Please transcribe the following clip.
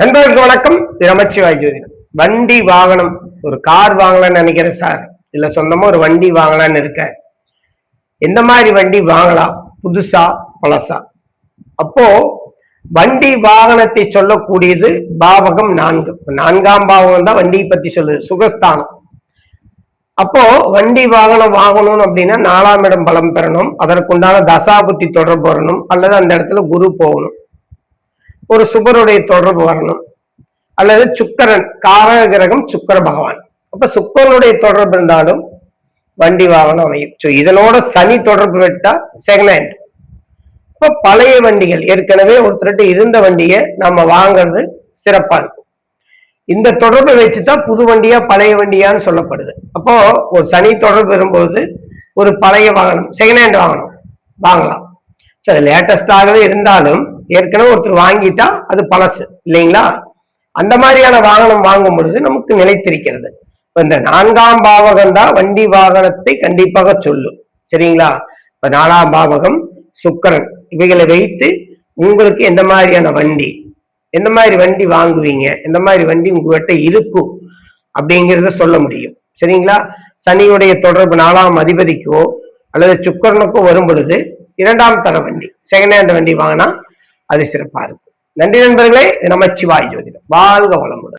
நண்பர்களுக்கு வணக்கம். நமச்சிவாய் ஜோதிடம். வண்டி வாகனம், ஒரு கார் வாங்கலாம்னு நினைக்கிறேன் சார், இல்ல சொந்தமா ஒரு வண்டி வாங்கலாம்னு இருக்க. எந்த மாதிரி வண்டி வாங்கலாம், புதுசா பழசா? அப்போ வண்டி வாகனத்தை சொல்லக்கூடியது பாவகம் 4. 4ஆம் பாவகம் தான் வண்டியை பத்தி சொல்லுது, சுகஸ்தானம். அப்போ வண்டி வாகனம் வாங்கணும் அப்படின்னா 4ஆம் இடம் பலம் பெறணும், அதற்குண்டான தசாபுத்தி தொடர்பு வரணும், அல்லது அந்த இடத்துல குரு போகணும், ஒரு சுபருடைய தொடர்பு வரணும், அல்லது சுக்கரன், காரக கிரகம் சுக்கர பகவான். அப்ப சுக்கரனுடைய தொடர்பு இருந்தாலும் வண்டி வாகனம் அமையும். இதனோட சனி தொடர்பு விட்டா செகண்ட் ஹேண்ட். இப்ப பழைய வண்டிகள், ஏற்கனவே ஒருத்தருட்டு இருந்த வண்டியை நம்ம வாங்குறது சிறப்பா இருக்கும். இந்த தொடர்பை வச்சுதான் புது வண்டியா பழைய வண்டியான்னு சொல்லப்படுது. அப்போ ஒரு சனி தொடர்பு வரும்போது ஒரு பழைய வாகனம், செகண்ட் ஹேண்ட் வாகனம் வாங்கலாம். சரி, லேட்டஸ்டாகவே இருந்தாலும் ஏற்கனவே ஒருத்தர் வாங்கிட்டா அது பழசு இல்லைங்களா? அந்த மாதிரியான வாகனம் வாங்கும் பொழுது நமக்கு நிலைத்திருக்கிறது. இந்த 4ஆம் பாவகம் தான் வண்டி வாகனத்தை கண்டிப்பாக சொல்லும். சரிங்களா? இப்ப 4ஆம் பாவகம், சுக்கிரன், இவைகளை வைத்து உங்களுக்கு எந்த மாதிரியான வண்டி, எந்த மாதிரி வண்டி வாங்குவீங்க, எந்த மாதிரி வண்டி உங்ககிட்ட இருக்கும் அப்படிங்கிறத சொல்ல முடியும். சரிங்களா? சனியுடைய தொடர்பு 4ஆம் அதிபதிக்கோ அல்லது சுக்கரனுக்கோ வரும் பொழுது 2ஆம் தர வண்டி, செகண்ட் ஹேண்ட் வண்டி வாங்கினா அது சிறப்பா இருக்கும். நன்றி நண்பர்களே. நமச்சிவாய் ஜோதிடம். வாழ்க வளமுடன்.